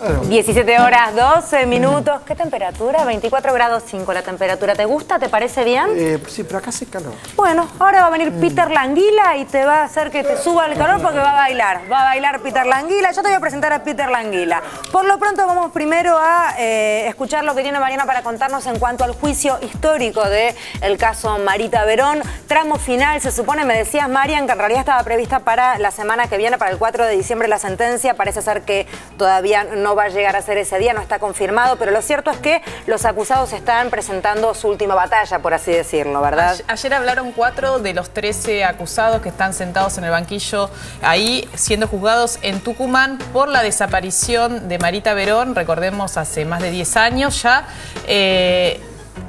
Claro. 17 horas, 12 minutos. ¿Qué temperatura? 24 grados 5 la temperatura. ¿Te gusta? ¿Te parece bien? Sí, pero acá hace calor. Bueno, ahora va a venir Peter Languila y te va a hacer que te suba el calor porque va a bailar. Va a bailar Peter Languila. Yo te voy a presentar a Peter Languila. Por lo pronto vamos primero a escuchar lo que tiene Mariana para contarnos en cuanto al juicio histórico del caso Marita Verón. Tramo final, se supone, me decías, Marian, que en realidad estaba prevista para la semana que viene, para el 4 de diciembre la sentencia. Parece ser que todavía no va a llegar a ser ese día, no está confirmado, pero lo cierto es que los acusados están presentando su última batalla, por así decirlo, ¿verdad? Ayer hablaron 4 de los 13 acusados que están sentados en el banquillo ahí, siendo juzgados en Tucumán por la desaparición de Marita Verón, recordemos, hace más de 10 años ya.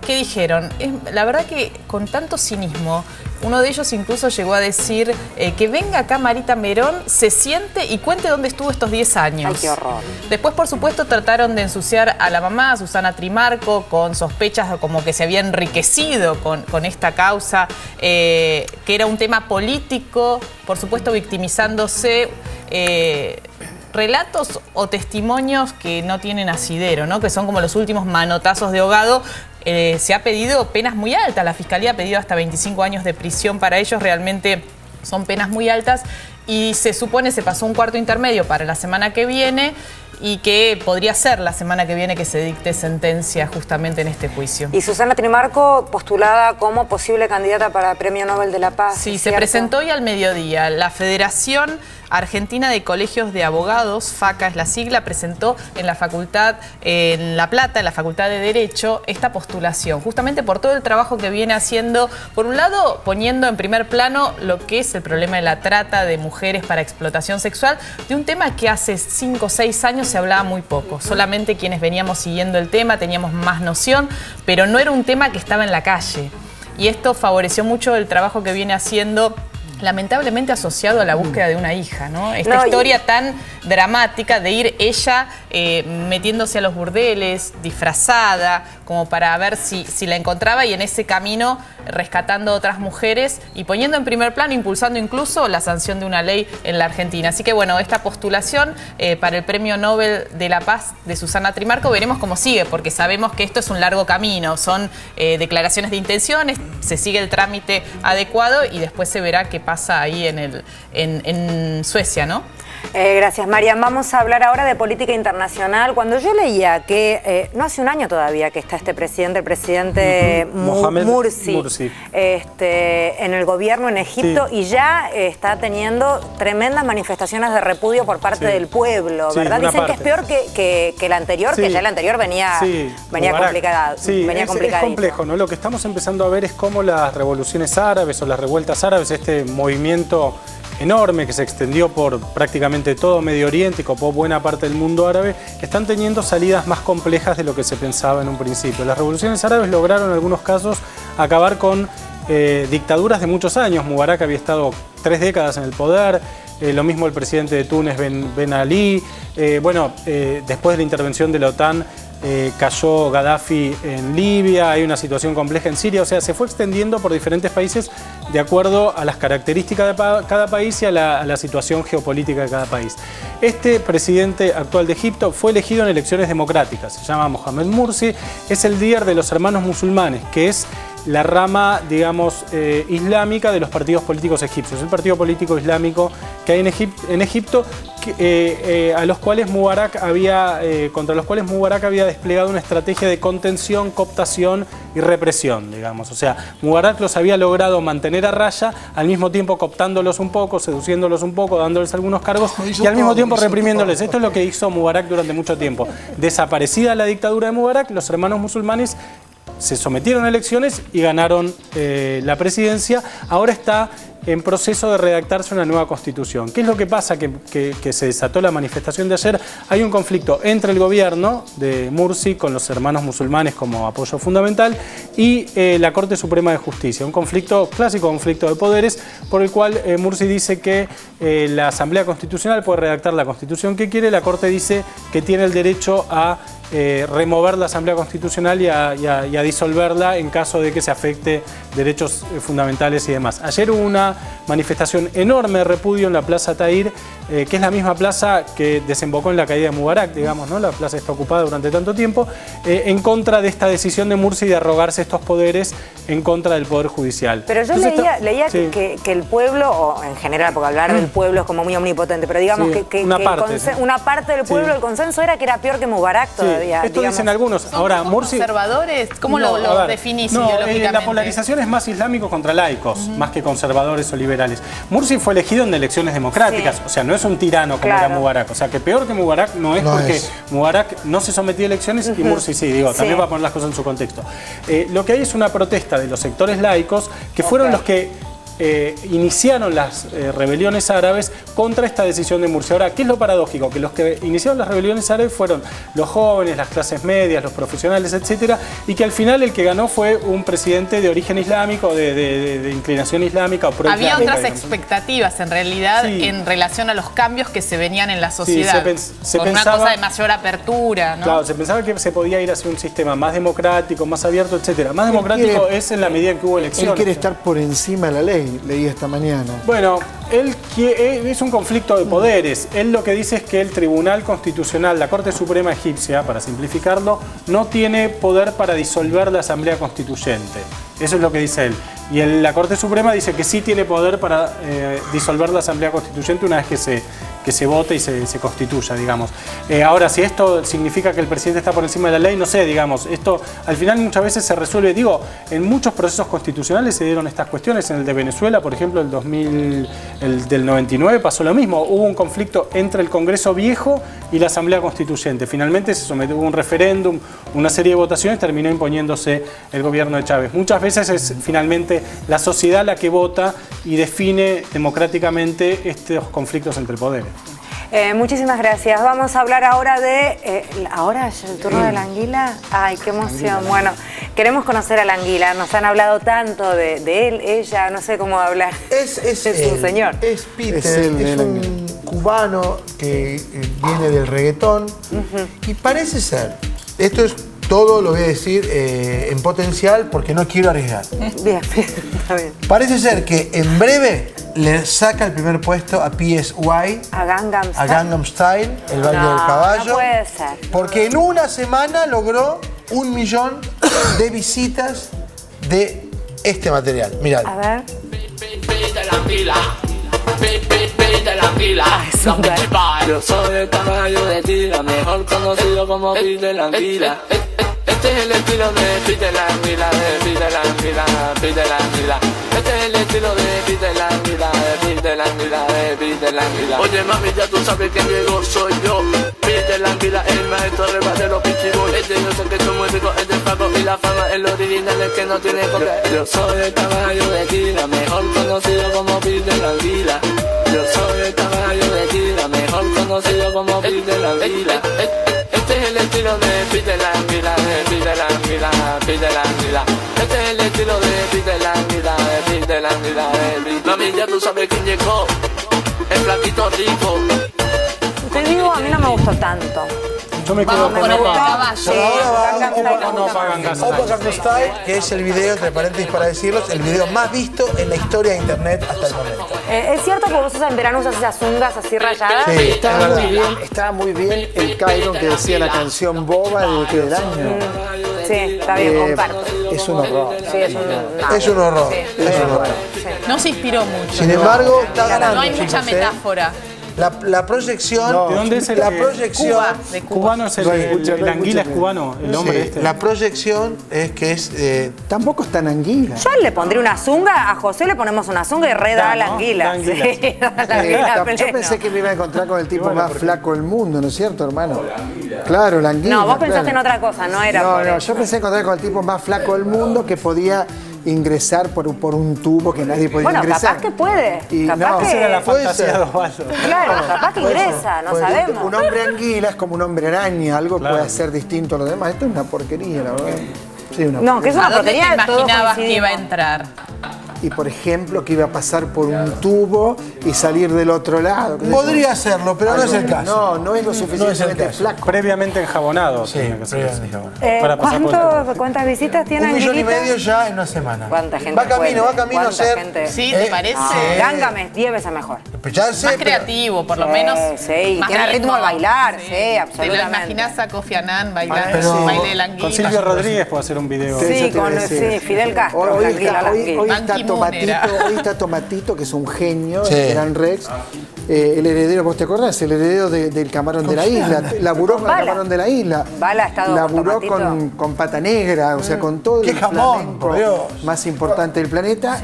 ¿Qué dijeron? La verdad que con tanto cinismo, uno de ellos incluso llegó a decir que venga acá Marita Verón, se siente y cuente dónde estuvo estos 10 años. ¡Ay, qué horror! Después, por supuesto, trataron de ensuciar a la mamá, Susana Trimarco, con sospechas como que se había enriquecido con esta causa, que era un tema político, por supuesto victimizándose. Relatos o testimonios que no tienen asidero, ¿no? Que son como los últimos manotazos de ahogado. Se ha pedido penas muy altas, la Fiscalía ha pedido hasta 25 años de prisión para ellos, realmente son penas muy altas y se supone se pasó un cuarto intermedio para la semana que viene y que podría ser la semana que viene que se dicte sentencia justamente en este juicio. Y Susana Trimarco postulada como posible candidata para Premio Nobel de la Paz. Sí, se presentó hoy al mediodía. La Federación Argentina de Colegios de Abogados, FACA es la sigla, presentó en la facultad, en La Plata, en la Facultad de Derecho, esta postulación, justamente por todo el trabajo que viene haciendo, por un lado poniendo en primer plano lo que es el problema de la trata de mujeres para explotación sexual, de un tema que hace 5 o 6 años se hablaba muy poco, solamente quienes veníamos siguiendo el tema teníamos más noción, pero no era un tema que estaba en la calle. Y esto favoreció mucho el trabajo que viene haciendo, lamentablemente asociado a la búsqueda de una hija, ¿no? Esta historia tan dramática de ir ella metiéndose a los burdeles, disfrazada, como para ver si la encontraba y en ese camino rescatando a otras mujeres y poniendo en primer plano, impulsando incluso la sanción de una ley en la Argentina. Así que bueno, esta postulación para el Premio Nobel de la Paz de Susana Trimarco, veremos cómo sigue, porque sabemos que esto es un largo camino, son declaraciones de intenciones, se sigue el trámite adecuado y después se verá qué pasa ahí en Suecia, ¿no? Gracias, Marian. Vamos a hablar ahora de política internacional. Cuando yo leía que no hace un año todavía que está el presidente Mohamed Mursi. En el gobierno en Egipto, sí, y ya está teniendo tremendas manifestaciones de repudio por parte, sí, del pueblo, ¿verdad? Sí, dicen que es peor que el anterior, sí, que ya el anterior venía complicado. Sí, es complejo, ¿no? Lo que estamos empezando a ver es cómo las revoluciones árabes o las revueltas árabes, este movimiento enorme que se extendió por prácticamente todo Medio Oriente y copó buena parte del mundo árabe, están teniendo salidas más complejas de lo que se pensaba en un principio. Las revoluciones árabes lograron en algunos casos acabar con dictaduras de muchos años. Mubarak había estado 3 décadas en el poder, lo mismo el presidente de Túnez, Ben Ali. Después de la intervención de la OTAN, cayó Gaddafi en Libia, hay una situación compleja en Siria, o sea, se fue extendiendo por diferentes países de acuerdo a las características de cada país y a la situación geopolítica de cada país. Este presidente actual de Egipto fue elegido en elecciones democráticas, se llama Mohamed Mursi, es el líder de los hermanos musulmanes, que es la rama, digamos, islámica de los partidos políticos egipcios. El partido político islámico que hay en Egipto, contra los cuales Mubarak había desplegado una estrategia de contención, cooptación y represión, digamos. O sea, Mubarak los había logrado mantener a raya, al mismo tiempo cooptándolos un poco, seduciéndolos un poco, dándoles algunos cargos y al mismo tiempo reprimiéndoles. Esto es lo que hizo Mubarak durante mucho tiempo. Desaparecida la dictadura de Mubarak, los hermanos musulmanes se sometieron a elecciones y ganaron la presidencia. Ahora está en proceso de redactarse una nueva constitución. ¿Qué es lo que pasa? Que se desató la manifestación de ayer. Hay un conflicto entre el gobierno de Mursi con los hermanos musulmanes como apoyo fundamental y la Corte Suprema de Justicia. Un conflicto clásico, conflicto de poderes, por el cual Mursi dice que la Asamblea Constitucional puede redactar la constitución que quiere. La Corte dice que tiene el derecho a remover la Asamblea Constitucional y a disolverla en caso de que se afecte derechos fundamentales y demás. Ayer hubo una manifestación enorme de repudio en la Plaza Tahrir, que es la misma plaza que desembocó en la caída de Mubarak, digamos, ¿no? La plaza está ocupada durante tanto tiempo, en contra de esta decisión de Mursi de arrogarse estos poderes en contra del Poder Judicial. Pero yo leía sí, que el pueblo, o en general, porque hablar del pueblo es como muy omnipotente, pero digamos sí, que una parte del pueblo, el consenso era que era peor que Mubarak todavía. Sí. Esto dicen algunos. Ahora, Mursi... ¿Conservadores? ¿Cómo lo definís ideológicamente? La polarización es más islámicos contra laicos, más que conservadores o liberales. Mursi fue elegido en elecciones democráticas, o sea, no es un tirano como era Mubarak. O sea, que peor que Mubarak no es porque Mubarak no se sometía a elecciones y Mursi sí, digo, también va a poner las cosas en su contexto. Lo que hay es una protesta de los sectores laicos que fueron los que iniciaron las rebeliones árabes contra esta decisión de Mursi. Ahora, ¿qué es lo paradójico? Que los que iniciaron las rebeliones árabes fueron los jóvenes, las clases medias, los profesionales, etcétera, y que al final el que ganó fue un presidente de origen islámico, de inclinación islámica o pro-islámica. Había otras expectativas, en realidad, en relación a los cambios que se venían en la sociedad. Se con pensaba, una cosa de mayor apertura, ¿no? Claro, se pensaba que se podía ir hacia un sistema más democrático, más abierto, etcétera. Más democrático es en la medida en que hubo elecciones. Él quiere estar por encima de la ley. Leí esta mañana. Bueno, es un conflicto de poderes. Él lo que dice es que el Tribunal Constitucional, la Corte Suprema Egipcia, para simplificarlo, no tiene poder para disolver la Asamblea Constituyente. Eso es lo que dice él. Y la Corte Suprema dice que sí tiene poder para disolver la Asamblea Constituyente una vez que se vote y se constituya, digamos. Ahora, si esto significa que el presidente está por encima de la ley, no sé, digamos. Esto al final muchas veces se resuelve, digo, en muchos procesos constitucionales se dieron estas cuestiones. En el de Venezuela, por ejemplo, el del 99 pasó lo mismo. Hubo un conflicto entre el Congreso viejo y la Asamblea Constituyente. Finalmente se sometió a un referéndum, una serie de votaciones, terminó imponiéndose el gobierno de Chávez. Muchas veces es finalmente la sociedad la que vota y define democráticamente estos conflictos entre poderes. Muchísimas gracias. Vamos a hablar ahora de... ¿Ahora es el turno de la anguila? ¡Ay, qué emoción! Bueno, queremos conocer a la anguila. Nos han hablado tanto de él, ella, no sé cómo hablar. Es un señor. Es Peter, es un cubano que viene del reggaetón y parece ser, esto es todo, lo voy a decir en potencial porque no quiero arriesgar. Bien, está bien. Parece ser que en breve le saca el primer puesto a PSY, a Gangnam Style, el baile del caballo. No puede ser. Porque en una semana logró 1 millón de visitas de este material. Mirad. A ver. Yo soy el caballo de tira, mejor conocido como Peter la anguila. Este es el estilo de Peter la anguila, de Peter la anguila, Peter la anguila. Este es el estilo de Peter la anguila, de Peter la anguila, de Peter la anguila. Oye mami, ya tú sabes quién llegó, soy yo. Peter la anguila, el maestro rebate los pichiboy. Este yo sé que soy muy rico, este es Paco y la fama, el original es que no tiene copia. Yo soy el caballo de tira, mejor conocido como Peter la anguila. Yo soy el caballo de tira, mejor conocido como Peter la anguila. Este es el estilo de Peter la anguila, de Peter la anguila, Peter la anguila. Este es el estilo de Peter la anguila, de Peter la anguila, de Peter. Mami, ya tú sabes quién llegó, el flaquito rico. Te digo, a mí no me gustó tanto. Yo me quedo con el Opa. caballo. Opa Gangnam Style, que es el video, entre paréntesis para decirlos, el video más visto en la historia de internet hasta el momento. ¿Es cierto que vos en verano usas esas zungas así rayadas? Sí, estaba muy bien el Cairo que decía la canción boba del año. Sí, está bien, comparto. Es un horror. Sí, es un... Es un horror. Sí, Es un horror. sí. No se inspiró mucho. Sin embargo, está ganando. No hay mucha chicos, metáfora. La proyección, ¿De dónde es el la que- proyección, Cuba, de Cuba. Cubano es el anguila es cubano, el hombre este. la proyección es que es Tampoco es tan anguila. Yo le pondré una zunga, a José le ponemos una zunga y reda Da, la ¿no? anguila. Da anguila. Sí, da la anguila Yo pleno. pensé que me iba a encontrar con el tipo más flaco del mundo, ¿no es cierto, hermano? Claro, la anguila. No, vos pensaste claro. en otra cosa, no era No, por no, eso. yo pensé encontrar con el tipo más flaco del mundo que podía ingresar por un tubo que nadie podía Bueno, ingresar. capaz que puede. Y Capaz no, que... Esa era la Puede fantasía ser. de Osvaldo. Claro, capaz que ingresa, no Pues, sabemos. un hombre anguila es como un hombre araña, algo Claro. puede ser distinto a los demás. Esto es una porquería, la verdad. Sí, una No, que es ¿A una dónde te porquería, todos imaginabas que iba a coincidimos. entrar? y, por ejemplo, que iba a pasar por un tubo y salir del otro lado. Podría hacerlo, pero no es el caso. No es lo suficientemente flaco. Previamente enjabonado. Sí, previamente ¿Cuántas visitas tiene 1,5 millones Anguilita? ya en una semana. ¿Cuánta gente va camino puede? a ser. Gente? Sí, ¿te parece? Gangame es 10 veces mejor. Ya sé, Más creativo, por lo menos. Sí, más tiene ritmo al bailar, sí, ¿Te absolutamente. lo imaginás a Kofi Annan bailando Pero- baile de la anguila? Con Silvio Rodríguez puedo hacer un video. Sí, con Fidel Castro. Hoy tranquila, está Ban Ki-moon era. Tomatito, que es un genio, Sí. el Gran Rex. El heredero, ¿vos te acordás? El heredero del camarón de la isla. Laburó con el Bala. camarón de la isla. Bala ha estado Laburó con Tomatito. con Pata Negra, o sea, con todo ¡Qué el jamón, flamenco por Dios! más importante del planeta.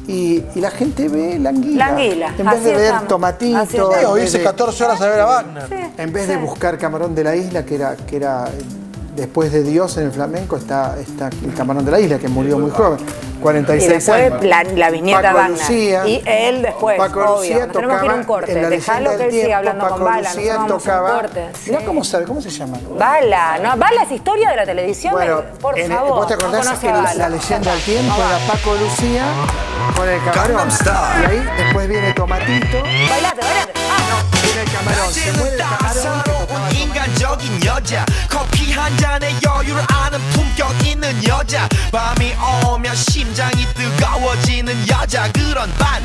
Sí. Y la gente ve la anguila. La anguila, En vez así de ver estamos. Así Tomatito, estamos. en o vez irse de- 14 horas a ver a Wagner. en vez de buscar camarón de la isla, que era después de Dios en el flamenco, está el camarón de la isla, que murió muy joven, Y 46 después años. la bisnieta Paco Wagner. Lucía. Y él después, Paco obvio. Lucía Nos tenemos que ir a un tocaba corte. en la Dejalo leyenda que él del siga tiempo. hablando Paco con Bala. Lucía Nosotros vamos a un tocaba. corte. Mirá cómo sabe, ¿cómo se llama? Bala, ¿no? Bala es historia de la televisión. Bueno, por favor. vos te acordás no conoce que a Bala. la leyenda del tiempo era Paco Lucía con el camarón. Y ahí después viene Tomatito, Bailate. viene el camarón. Se muere el camarón que tocaba 인간적인 여자 커피 한 잔에 여유를 아는 품격 있는 여자 밤이 오면 심장이 뜨거워지는 여자 그런 반